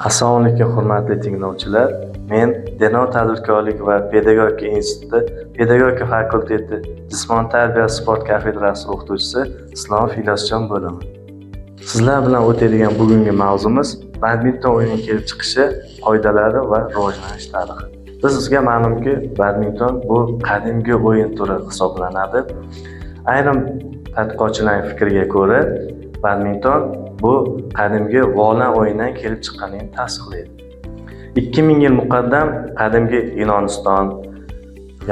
Assalomu alaykum hurmatli tinglovchilar. Men Denov tadbirkorlik va pedagogika instituti pedagogika fakulteti Jismoniy tarbiya sport kafedrasi o'qituvchisi Islomov Ilyosjon bo'laman. Sizlar bilan o'tadigan bugungi mavzumiz badminton o'yinining kelib chiqishi, qoidalari va rivojlanish tarixi. Bizga ma'lumki, badminton bu qadimgi o'yin turi hisoblanadi. Ayrim tadqiqotchilarning fikriga ko'ra, badminton bu qadimgi volan o'yinidan kelib chiqqanini tasdiqlaydi. 2000 yil muqaddam qadimgi Yunoniston,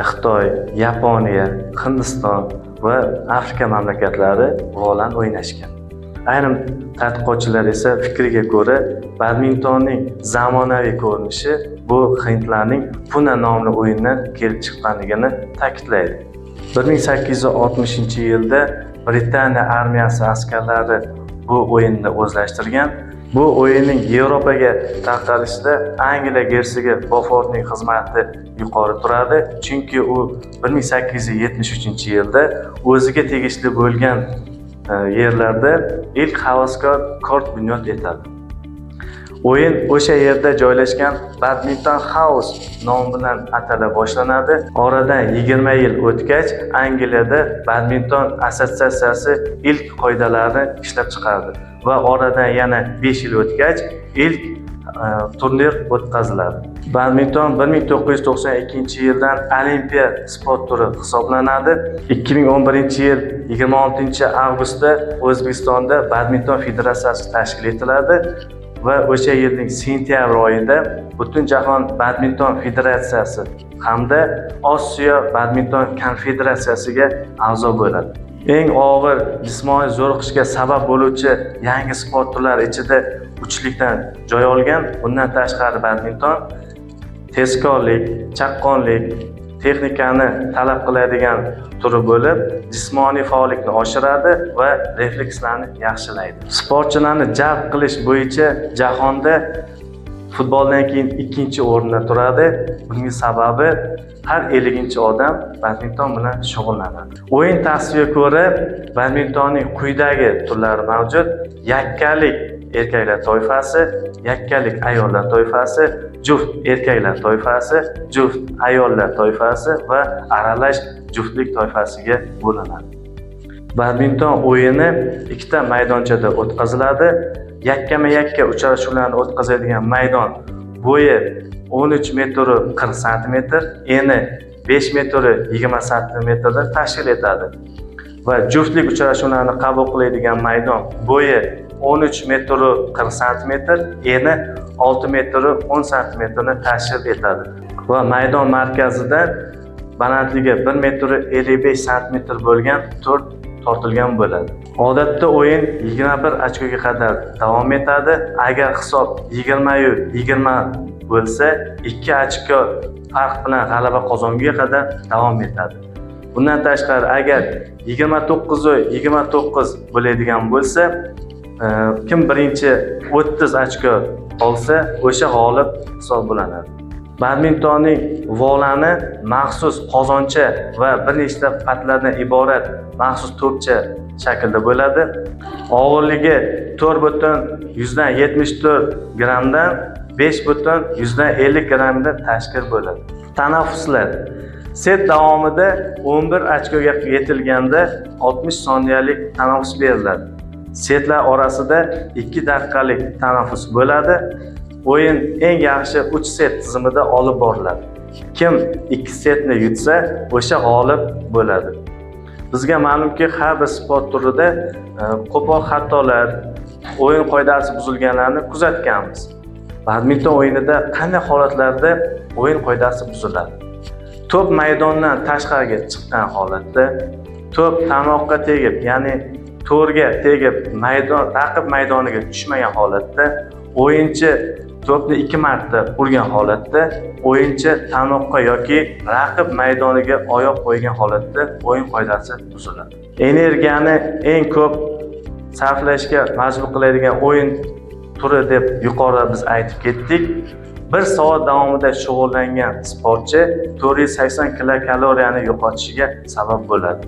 Xitoy, Yaponiya, Hindiston va Afrika mamlakatlari volan o'ynashgan. Ayrim tadqiqotchilar esa fikriga ko'ra, badmintonning zamonaviy ko'rinishi bu hindlarning Puna nomli o'yindan kelib chiqqanligini ta'kidlaydi. 1860-yilda Britaniya armiyasi askarlari bu o'yinni o'zlashtirgan. Bu o'yinning Yevropaga tarqalishida Angliya gersigi Beaufortning xizmati yuqori turadi, chunki u 1873-yilda o'ziga tegishli bo'lgan yerlarda ilk havaskor kort bunyod etadi. O'yin o'sha yerda joylashgan Badminton House nomi bilan atala boshlanadi. Oradan 20 yil o'tgach, Angliyada badminton assotsiatsiyasi ilk qoidalarini ishlab chiqardi va oradan yana 5 yil o'tgach, ilk turnir o'tkaziladi. Badminton 1992-yildan olimpiya sport turi hisoblanadi. 2011-yil 26-avgustda O'zbekistonda badminton federatsiyasi tashkil etiladi. Va o'sha yilning sentyabr oyida Butunjahon badminton federatsiyasi hamda Osiyo badminton konfederatsiyasiga a'zo bo'ladi. Eng og'ir jismoniy zo'riqishga sabab bo'luvchi yangi sport turlari ichida uchlikdan joy olgan. Bundan tashqari badminton tezkorlik, chaqqonlik, texnikani talab qiladigan turi bo'lib, jismoniy faollikni oshiradi va reflekslarni yaxshilaydi. Sportchilarni jalb qilish bo'yicha jahonda futboldan keyin 2-o'rinda turadi. Buning sababi har 50-odam badminton bilan shug'ullanadi. O'yin tavsifiga ko'ra, badmintonning quyidagi turlari mavjud: yakkalik erkaklar toifasi, yakkalik ayollar toifasi, juft erkaklar toifasi, juft ayollar toifasi va aralash juftlik toifasiga bo'linadi. Badminton o'yini ikkita maydonchada o'tkaziladi. Yakkama-yakka uchrashuvlarni o'tkazadigan maydon bo'yi 13 metr 40 sm, eni 5 metr 20 sm tashkil etadi. Va juftlik uchrashuvlarni qabul qiladigan maydon bo'yi 13 metr 40 sm, eni 6 metr 10 sm tashkil etadi. Va maydon markazida balandligi 1 metr 55 sm bo'lgan to'rt tortilgan bo'ladi. Odatda o'yin 21 ochkoga qadar davom etadi. Agar hisob 20-20 bo'lsa, 2 ochko farq bilan g'alaba qozongunga qadar davom etadi. Bundan tashqari, agar 29-29 bo'ladigan bo'lsa, kim birinchi 30 ochko olsa, o'sha g'olib hisoblanadi. Badmintonning volani maxsus qozoncha va bir nechta patlardan iborat maxsus to'pcha shaklda bo'ladi. Og'irligi 4,74 grammdan 5,50 grammda tashkil bo'ladi. Tanaffuslar. Set davomida 11 ochkoga yetilganda 60 soniyalik tanaffus beriladi. Setlar orasida 2 daqiqalik tanaffus bo'ladi. O'yin eng yaxshi 3 set tizimida olib boriladi. Kim 2 setni yutsa, o'sha g'olib bo'ladi. Bizga ma'lumki, har bir sport turida qo'pol xatolar, o'yin qoidasi buzilganlarni kuzatganmiz. Badminton o'yinida qanday holatlarda o'yin qoidasi buziladi? To'p maydondan tashqariga chiqqan holatda, to'p tarmoqqa tegib, ya'ni to'rga tegib, raqib maydoniga tushmagan holatda, o'yinchi to'pni 2 marta urgan holatda, o'yinchi tarmoqqa yoki raqib maydoniga oyoq qo'ygan holatda o'yin qoidasi buziladi. Energiyani eng ko'p sarflashga majbur qiladigan o'yin turi deb yuqorida biz aytib ketdik. 1 soat davomida shug'ullangan sportchi 480 kilokaloriyani yo'qotishiga sabab bo'ladi.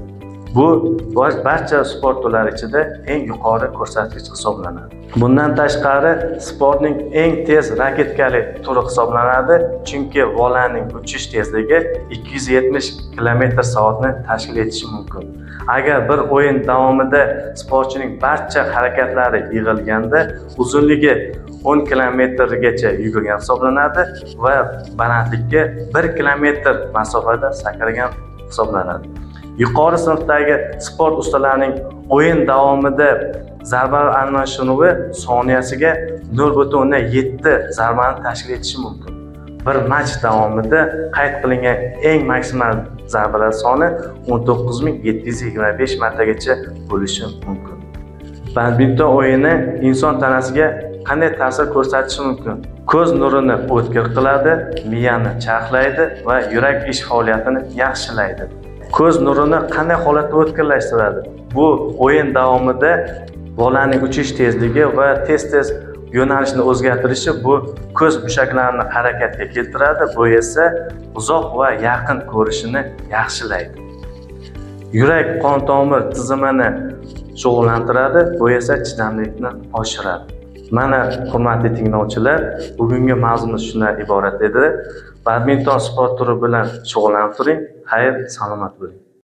Bu barcha sport turlari ichida eng yuqori ko'rsatkich hisoblanadi. Bundan tashqari, sportning eng tez raketkali turi hisoblanadi, chunki volaning uchish tezligi 270 km/soatni tashkil etishi mumkin. Agar bir o'yin davomida sportchining barcha harakatlari yig'ilganda, uzunligi 10 kilometrgacha yugurgan hisoblanadi va balandlikka 1 kilometr masofada sakragan hisoblanadi. Yuqori sinfdagi sport ustalarining o'yin davomida zarba almashinuvi soniyasiga 0.7 zarbani tashkil etishi mumkin. Bir match davomida qayd qilingan eng maksimal zarbalar soni 19725 martagacha bo'lishi mumkin. Badminton o'yini inson tanasiga qanday ta'sir ko'rsatishi mumkin? Ko'z nurini o'tkir qiladi, miyani charxlaydi va yurak ish faoliyatini yaxshilaydi. Ko'z nurini qanday holatda o'tkirlashtiradi? Bu o'yin davomida bolaning uchish tezligi va tez-tez yo'nalishni o'zgartirishi bu ko'z mushaklarini harakatga keltiradi. Bu esa uzoq va yaqin ko'rishini yaxshilaydi. Yurak qon tomir tizimini shug'ullantiradi, bu esa chidamlikni oshiradi. Mana hurmatli tinglovchilar, bugungi mavzumiz shundan iborat edi. Badminton sport turi bilan shug'ullanib turing. Xayr, salomat bo'ling.